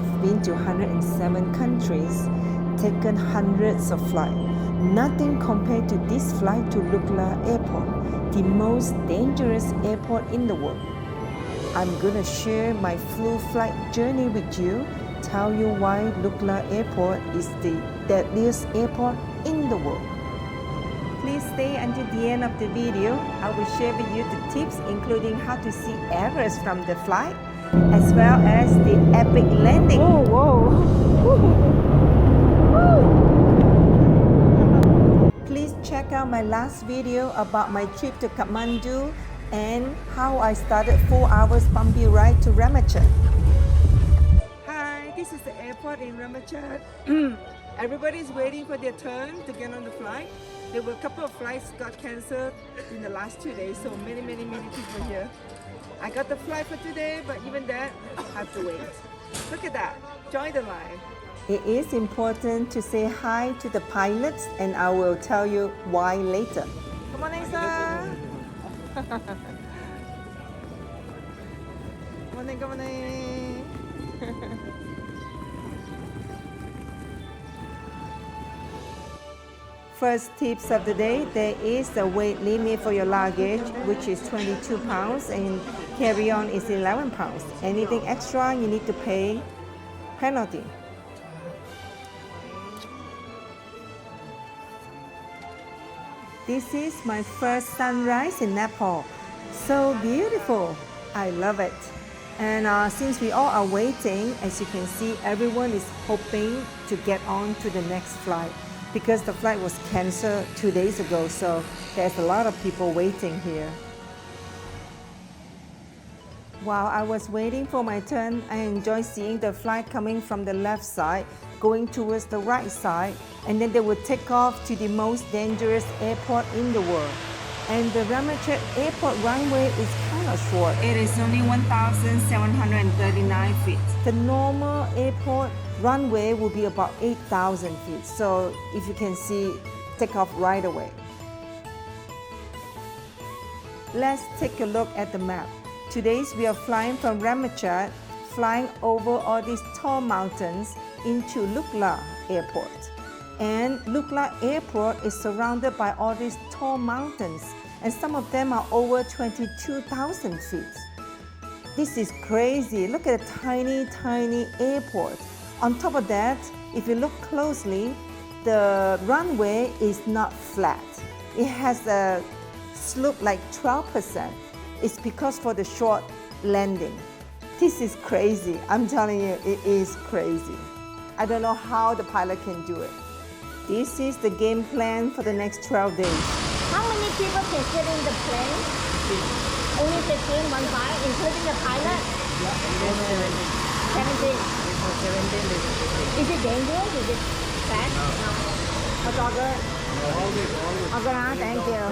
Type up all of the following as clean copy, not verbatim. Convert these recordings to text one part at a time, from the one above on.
have been to 107 countries, taken hundreds of flights. Nothing compared to this flight to Lukla Airport, the most dangerous airport in the world. I'm gonna share my full flight journey with you, tell you why Lukla Airport is the deadliest airport in the world. Please stay until the end of the video. I will share with you the tips including how to see Everest from the flight, as well as the epic landing. Whoa. Please check out my last video about my trip to Kathmandu and how I started 4 hours bumpy ride to Ramechhap. Hi, this is the airport in Ramechhap. Everybody's waiting for their turn to get on the flight. There were a couple of flights got cancelled in the last 2 days, so many people here. I got the flight for today, but even that, I have to wait. Look at that, join the line. It is important to say hi to the pilots, and I will tell you why later. Come on, Asa. Come on. First tips of the day, there is a weight limit for your luggage, which is 22 pounds, and carry-on is 11 pounds. Anything extra, you need to pay penalty. This is my first sunrise in Nepal. So beautiful. I love it. And since we all are waiting, as you can see, everyone is hoping to get on to the next flight, because the flight was cancelled 2 days ago, so there's a lot of people waiting here. While I was waiting for my turn, I enjoyed seeing the flight coming from the left side, going towards the right side, and then they would take off to the most dangerous airport in the world. And the Ramechhap airport runway is kind of short. It is only 1,739 feet. The normal airport runway will be about 8,000 feet. So if you can see, take off right away. Let's take a look at the map. Today we are flying from Ramechhap, flying over all these tall mountains into Lukla Airport. And Lukla Airport is surrounded by all these tall mountains, and some of them are over 22,000 feet. This is crazy. Look at a tiny airport. On top of that, if you look closely, the runway is not flat. It has a slope like 12%. It's because for the short landing. This is crazy. I'm telling you, it is crazy. I don't know how the pilot can do it. This is the game plan for the next 12 days. How many people can sit in the plane? Only 15, one flight, including the pilot? 17. Is it dangerous? Is it bad? No. It's all good? All good, thank you.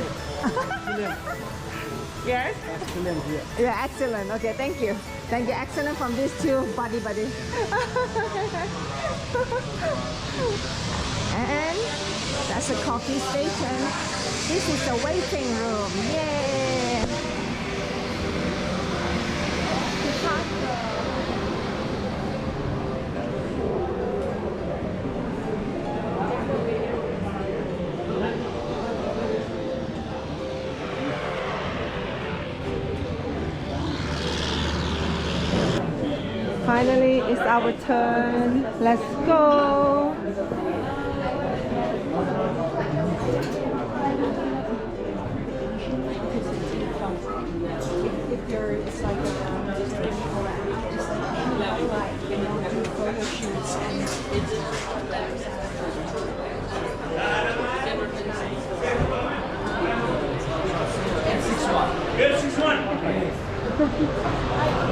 Yes? Excellent here. Yeah, excellent. Okay, thank you. Thank you. Excellent from these two buddy. And that's a coffee station. This is the waiting room. Yay! Finally, it's our turn. Let's go.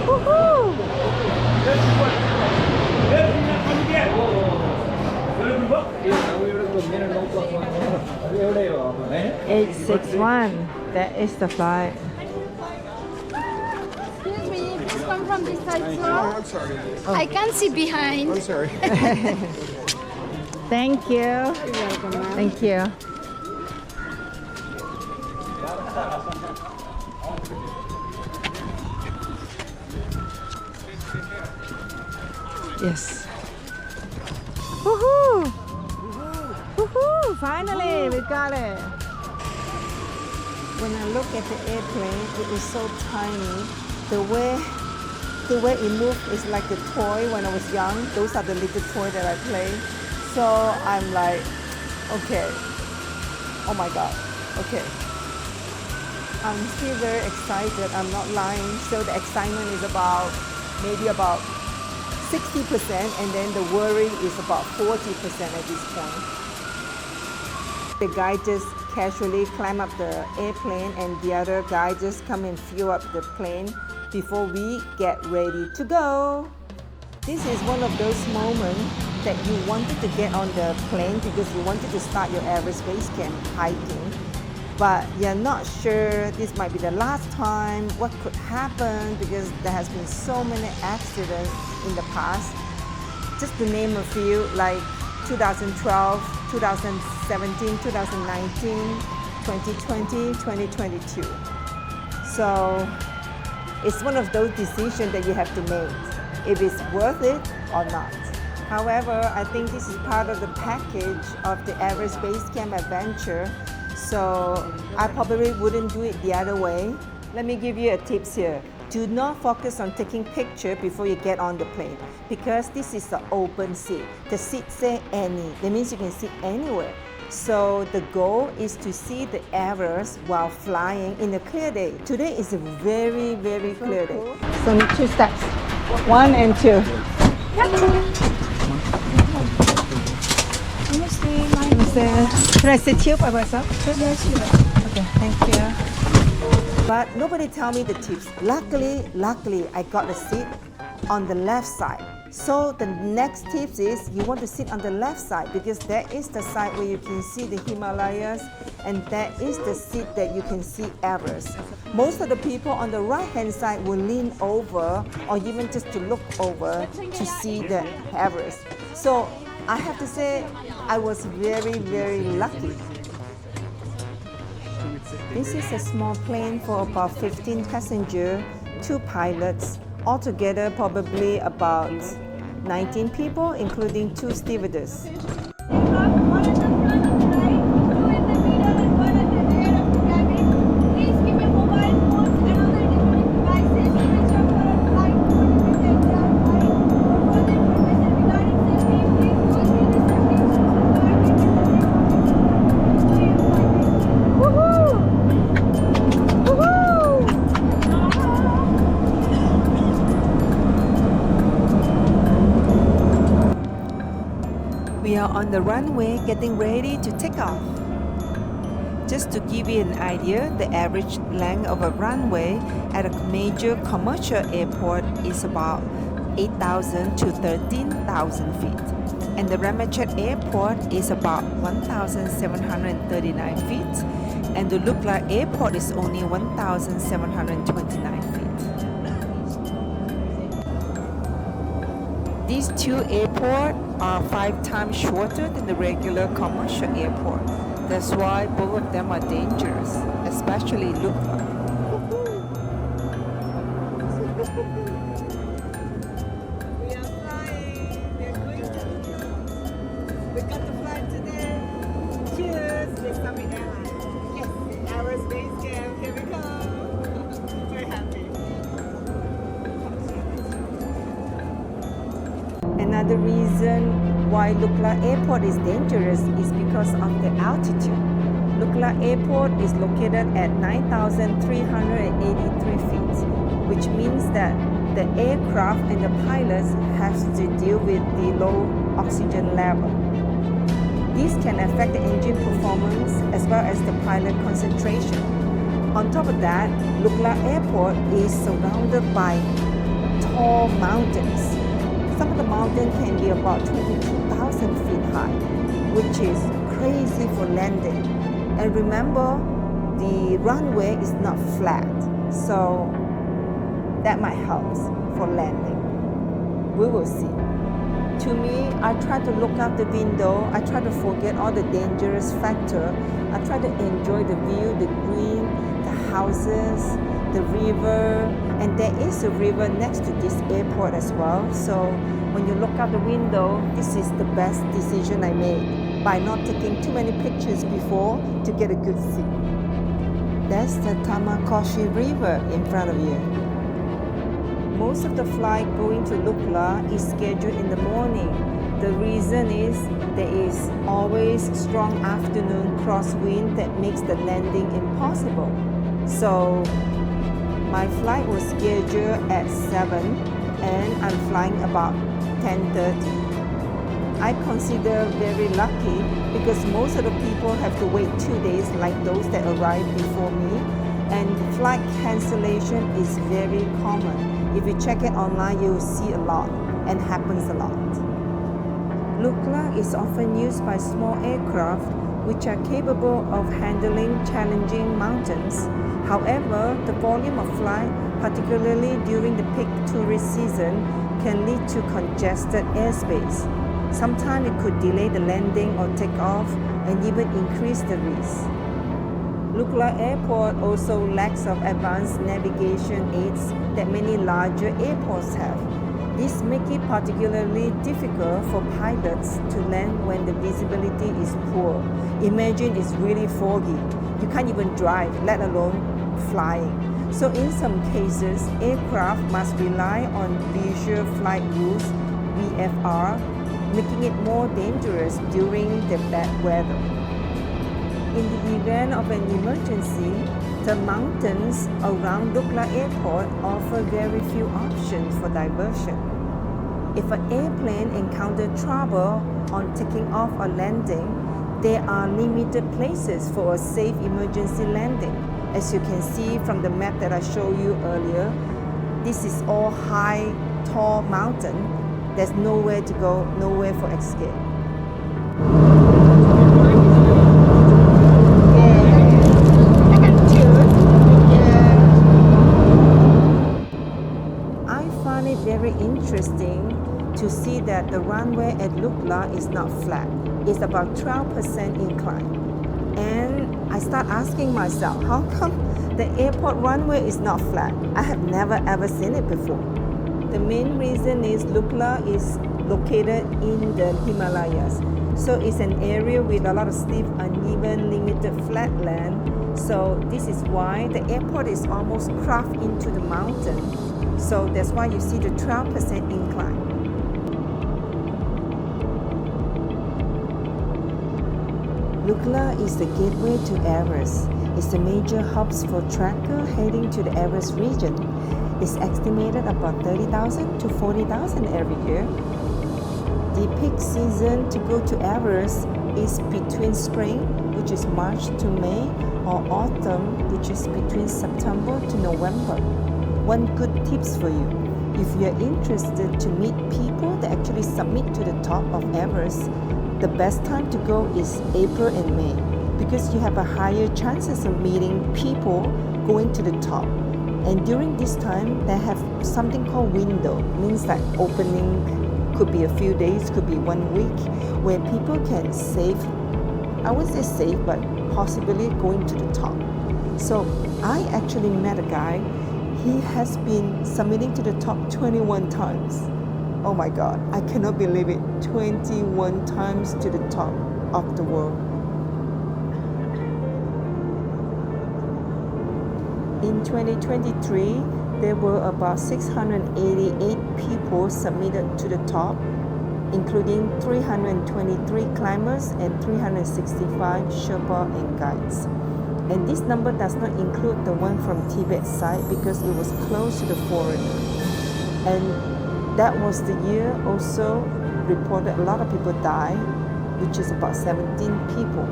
Woohoo! 861. That is the flight. Excuse me, please come from this side, sir. I'm sorry. I can't see behind. I'm sorry. Thank you. You're welcome, ma'am. Thank you. Yes. Woohoo! Woohoo! Finally, we got it. When I look at the airplane, it is so tiny. The way it moves is like a toy when I was young. Those are the little toys that I play. So I'm like, okay. Oh my God. Okay. I'm still very excited. I'm not lying. So the excitement is maybe about 60%, and then the worry is about 40% at this point. The guy just casually climb up the airplane, and the other guy just come and fuel up the plane before we get ready to go. This is one of those moments that you wanted to get on the plane because you wanted to start your Everest Base Camp hiking, but you're not sure this might be the last time, what could happen, because there has been so many accidents in the past. Just to name a few, like 2012, 2017, 2019, 2020, 2022. So it's one of those decisions that you have to make, if it's worth it or not. However, I think this is part of the package of the Everest Base Camp adventure, so I probably wouldn't do it the other way. Let me give you a tips here. Do not focus on taking picture before you get on the plane, because this is an open seat. The seat say any, that means you can sit anywhere. So the goal is to see the Everest while flying in a clear day. Today is a very, very clear day. So 2 steps, 1 and 2. Can I sit here by myself? Yes, sure. Okay, thank you. But nobody tell me the tips. Luckily, I got a seat on the left side. So the next tips is you want to sit on the left side, because that is the side where you can see the Himalayas, and that is the seat that you can see Everest. Most of the people on the right hand side will lean over, or even just to look over to see the Everest. So I have to say I was very, very lucky. This is a small plane for about 15 passengers, 2 pilots, altogether probably about 19 people, including 2 stewardesses. We are on the runway getting ready to take off. Just to give you an idea, the average length of a runway at a major commercial airport is about 8,000 to 13,000 feet. And the Ramechhap Airport is about 1,739 feet. And the Lukla Airport is only 1,729 feet. These 2 airports are 5 times shorter than the regular commercial airport. That's why both of them are dangerous, especially Lukla. We are flying. We are going to Lukla. We got to fly today. Cheers, Miss Summit Airlines. Yes, Everest Base Camp. Here we go. Very happy. Another reason why Lukla Airport is dangerous is because of the altitude. Lukla Airport is located at 9,383 feet, which means that the aircraft and the pilots have to deal with the low oxygen level. This can affect the engine performance as well as the pilot concentration. On top of that, Lukla Airport is surrounded by tall mountains. Some of the mountains can be about 22,000 feet high, which is crazy for landing. And remember, the runway is not flat, so that might help for landing. We will see. To me, I try to look out the window. I try to forget all the dangerous factor. I try to enjoy the view, the green, the houses, the river, and there is a river next to this airport as well. So when you look out the window, this is the best decision I made by not taking too many pictures before to get a good seat. That's the Tamakoshi River in front of you. Most of the flight going to Lukla is scheduled in the morning. The reason is there is always strong afternoon crosswind that makes the landing impossible. So my flight was scheduled at 7 and I'm flying about 10:30. I consider very lucky because most of the people have to wait 2 days like those that arrived before me, and flight cancellation is very common. If you check it online, you will see a lot and happens a lot. Lukla is often used by small aircraft which are capable of handling challenging mountains. However, the volume of flight, particularly during the peak tourist season, can lead to congested airspace. Sometimes it could delay the landing or takeoff and even increase the risk. Lukla Airport also lacks of advanced navigation aids that many larger airports have. This makes it particularly difficult for pilots to land when the visibility is poor. Imagine it's really foggy. You can't even drive, let alone flying. So in some cases, aircraft must rely on visual flight rules, VFR, making it more dangerous during the bad weather. In the event of an emergency, the mountains around Lukla Airport offer very few options for diversion. If an airplane encounters trouble on taking off or landing, there are limited places for a safe emergency landing. As you can see from the map that I showed you earlier, this is all high, tall mountain. There's nowhere to go, nowhere for escape. I find it very interesting to see that the runway at Lukla is not flat. It's about 12% incline. And I start asking myself, how come the airport runway is not flat? I have never ever seen it before. The main reason is Lukla is located in the Himalayas. So it's an area with a lot of steep, uneven, limited flat land. So this is why the airport is almost carved into the mountain. So that's why you see the 12% incline. Lukla is the gateway to Everest. It's the major hubs for trekker heading to the Everest region. It's estimated about 30,000 to 40,000 every year. The peak season to go to Everest is between spring, which is March to May, or autumn, which is between September to November. One good tips for you: if you're interested to meet people that actually submit to the top of Everest, the best time to go is April and May, because you have a higher chances of meeting people going to the top. And during this time, they have something called window, means like opening, could be a few days, could be 1 week, where people can save, I wouldn't say save, but possibly going to the top. So I actually met a guy, he has been submitting to the top 21 times. Oh my God, I cannot believe it, 21 times to the top of the world. In 2023, there were about 688 people submitted to the top, including 323 climbers and 365 Sherpa and guides. And this number does not include the one from Tibet side because it was close to the foreigner. And that was the year also reported a lot of people died, which is about 17 people.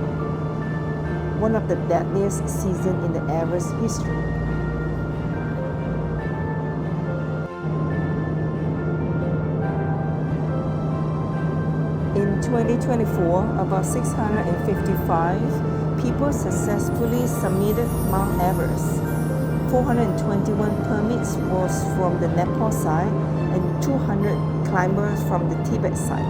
One of the deadliest seasons in the Everest history. In 2024, about 655 people successfully submitted Mount Everest. 421 permits was from the Nepal side and 200 climbers from the Tibet side.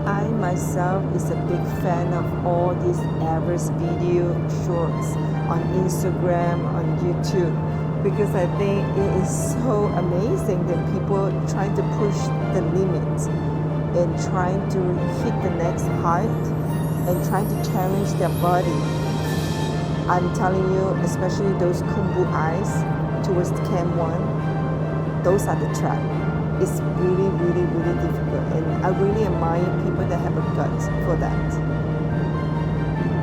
I myself is a big fan of all these Everest video shorts on Instagram, on YouTube. because I think it is so amazing that people trying to push the limits and trying to hit the next height and trying to challenge their body. I'm telling you, especially those Kumbu eyes towards Camp 1, those are the trap. It's really, really, really difficult, and I really admire people that have a gut for that.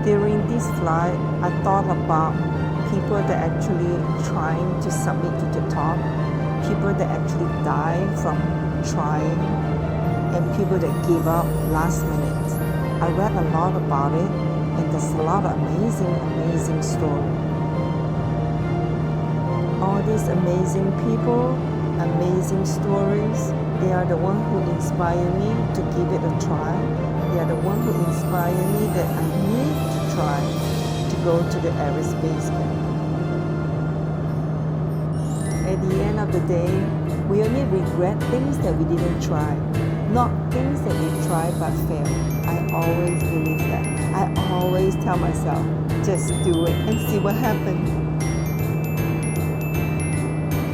During this flight, I thought about people that actually trying to submit to the top, people that actually die from trying, and people that give up last minute. I read a lot about it, and there's a lot of amazing, amazing stories. All these amazing people, amazing stories, they are the one who inspire me to give it a try. They are the one who inspire me that I need to try to go to the Everest Base Camp. At the end of the day, we only regret things that we didn't try, not things that we tried but failed. I always believe that. I always tell myself, just do it and see what happens.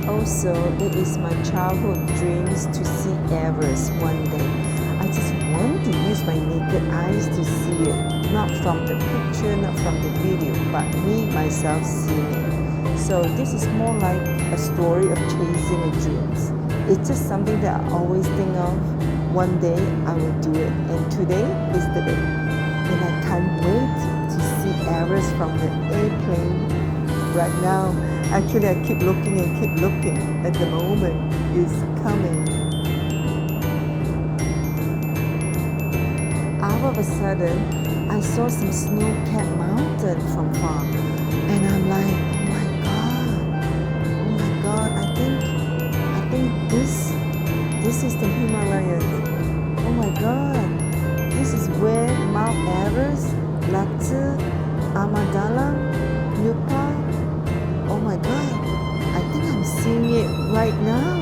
Also, it is my childhood dreams to see Everest one day. I just want to use my naked eyes to see it, not from the picture, not from the video, but me, myself, seeing it. So this is more like a story of chasing a dreams. It's just something that I always think of. One day I will do it, and today is the day. And I can't wait to see Everest from the airplane. Right now, actually I keep looking and keep looking, and the moment is coming. All of a sudden, I saw some snow-capped mountain from far, and I'm like, oh my God, I think this is the Himalayas. Oh my God, this is where Mount Everest, Lhasa, Amadalam, Nepal. Oh my God, I think I'm seeing it right now.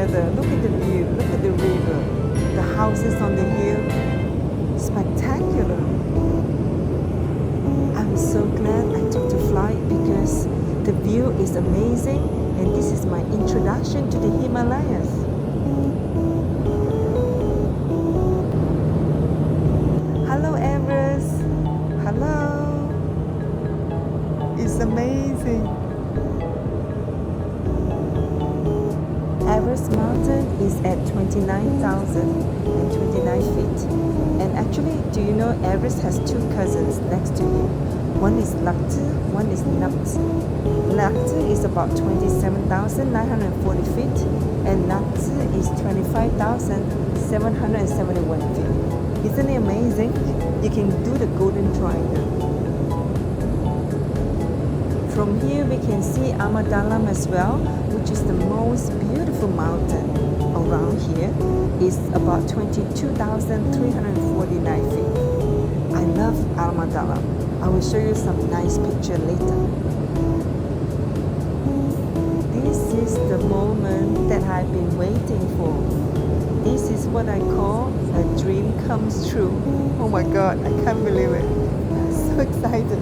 Look at the view, look at the river, the houses on the hill, spectacular. I'm so glad I took the flight because the view is amazing, and this is my introduction to the Himalayas. Hello Everest, hello, it's amazing. Everest Mountain is at 29,029 feet. And actually, do you know Everest has two cousins next to it? One is Lhasa, one is Lhasa. Lhasa is about 27,940 feet, and Lhasa is 25,771 feet. Isn't it amazing? You can do the golden triangle. From here, we can see Amadalam as well, which is the most beautiful mountain around here. It's about 22,349 feet. I love Amadalam. I will show you some nice picture later. This is the moment that I've been waiting for. This is what I call a dream comes true. Oh my God, I can't believe it. I'm so excited.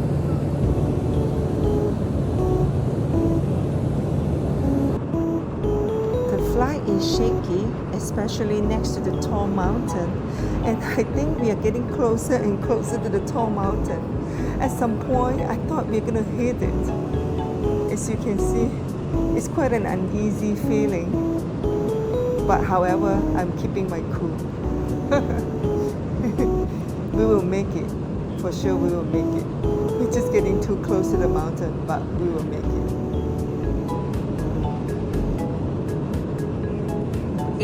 The flight is shaky, especially next to the tall mountain. And I think we are getting closer and closer to the tall mountain. At some point, I thought we were going to hit it. As you can see, it's quite an uneasy feeling. But however, I'm keeping my cool. We will make it. For sure we will make it. We're just getting too close to the mountain, but we will make it.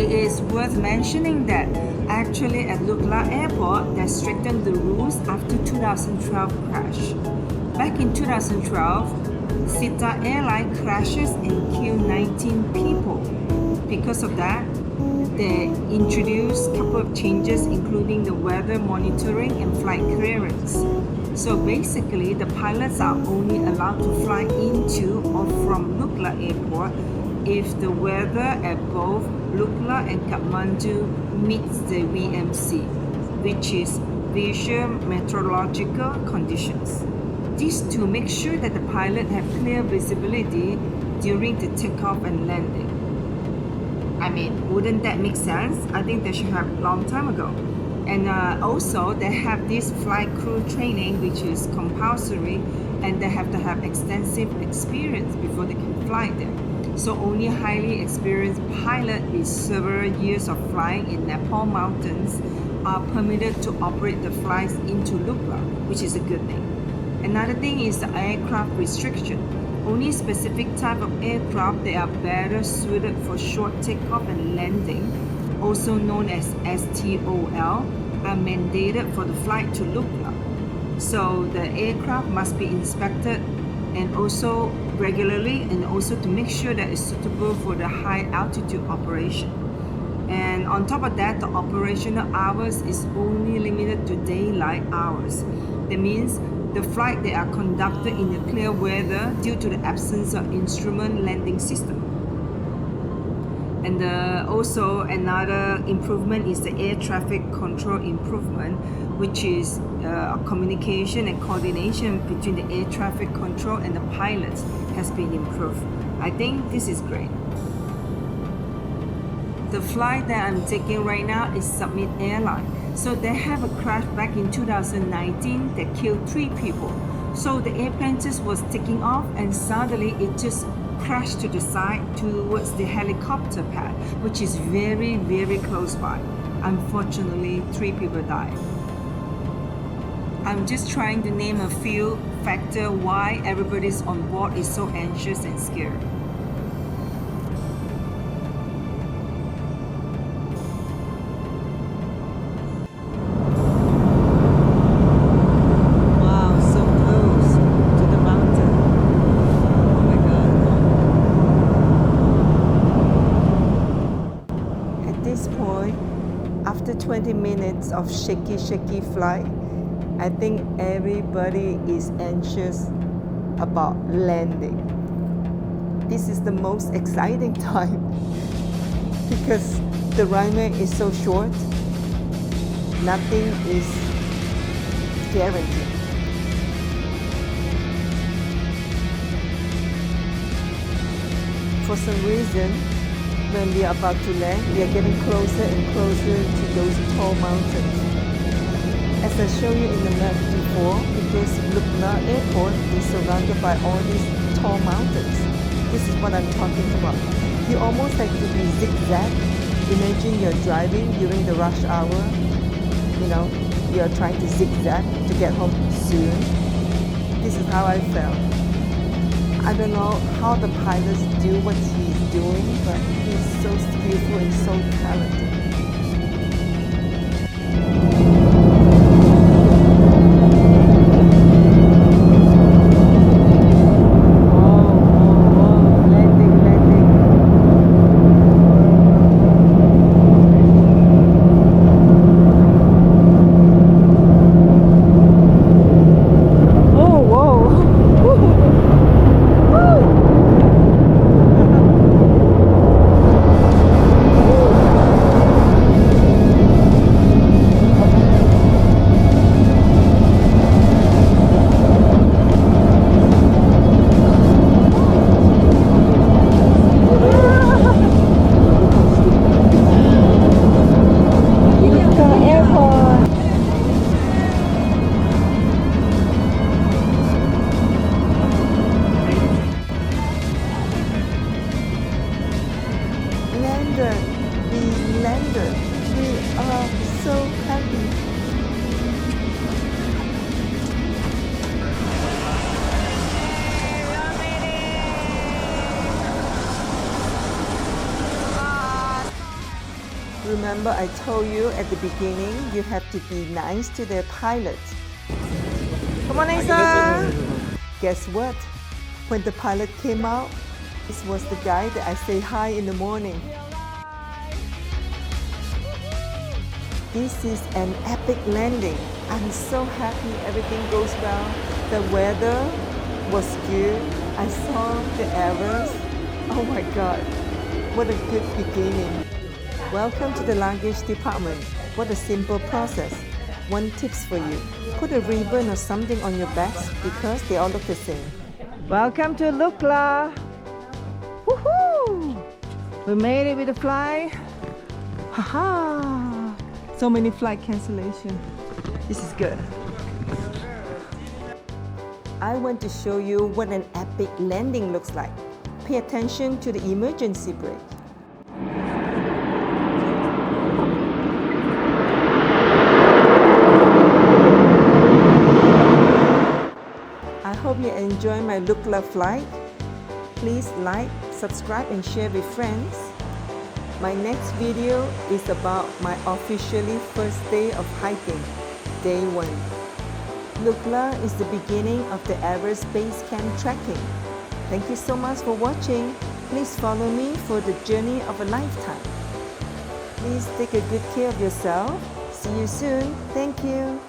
It is worth mentioning that actually at Lukla Airport, they strictened the rules after 2012 crash. Back in 2012, Sita airline crashes and killed 19 people. Because of that, they introduced a couple of changes, including the weather monitoring and flight clearance. So basically, the pilots are only allowed to fly into or from Lukla Airport if the weather at both Lukla and Kathmandu meets the VMC, which is Visual Meteorological Conditions. This to make sure that the pilot have clear visibility during the takeoff and landing. I mean, wouldn't that make sense? I think they should have a long time ago. And also, they have this flight crew training, which is compulsory, and they have to have extensive experience before they can fly there. So only highly experienced pilots with several years of flying in Nepal mountains are permitted to operate the flights into Lukla, which is a good thing. Another thing is the aircraft restriction. Only specific type of aircraft that are better suited for short takeoff and landing, also known as STOL, are mandated for the flight to Lukla. So the aircraft must be inspected and also regularly, and also to make sure that it's suitable for the high altitude operation. And on top of that, the operational hours is only limited to daylight hours. That means the flight they are conducted in the clear weather due to the absence of instrument landing system. And also another improvement is the air traffic control improvement, which is communication and coordination between the air traffic control and the pilots has been improved. I think this is great. The flight that I'm taking right now is Summit Airline. So they have a crash back in 2019 that killed 3 people. So the airplane just was taking off and suddenly it just crashed to the side towards the helicopter pad, which is very, very close by. Unfortunately, 3 people died. I'm just trying to name a few factors why everybody's on board is so anxious and scared. After 20 minutes of shaky flight, I think everybody is anxious about landing. This is the most exciting time because the runway is so short, nothing is guaranteed. For some reason, when we are about to land, we are getting closer and closer to those tall mountains. As I showed you in the map before, because Lukla Airport is surrounded by all these tall mountains. This is what I'm talking about. You almost like to be zigzag. Imagine you're driving during the rush hour. You're trying to zigzag to get home soon. This is how I felt. I don't know how the pilots do what he's doing, but he's so skillful and so talented. We landed. We are so happy. Remember I told you at the beginning, you have to be nice to their pilot. Come on, Asa! Guess what? When the pilot came out, this was the guy that I say hi in the morning. This is an epic landing. I'm so happy everything goes well. The weather was good. I saw the Everest. Oh my God, what a good beginning. Welcome to the luggage department. What a simple process. One tips for you. Put a ribbon or something on your bags because they all look the same. Welcome to Lukla. Woohoo! We made it with the flight. Haha! So many flight cancellation. This is good. I want to show you what an epic landing looks like. Pay attention to the emergency brake. I hope you enjoy my Lukla flight. Please like, subscribe and share with friends. My next video is about my officially first day of hiking, day 1. Lukla is the beginning of the Everest Base Camp trekking. Thank you so much for watching. Please follow me for the journey of a lifetime. Please take a good care of yourself. See you soon. Thank you.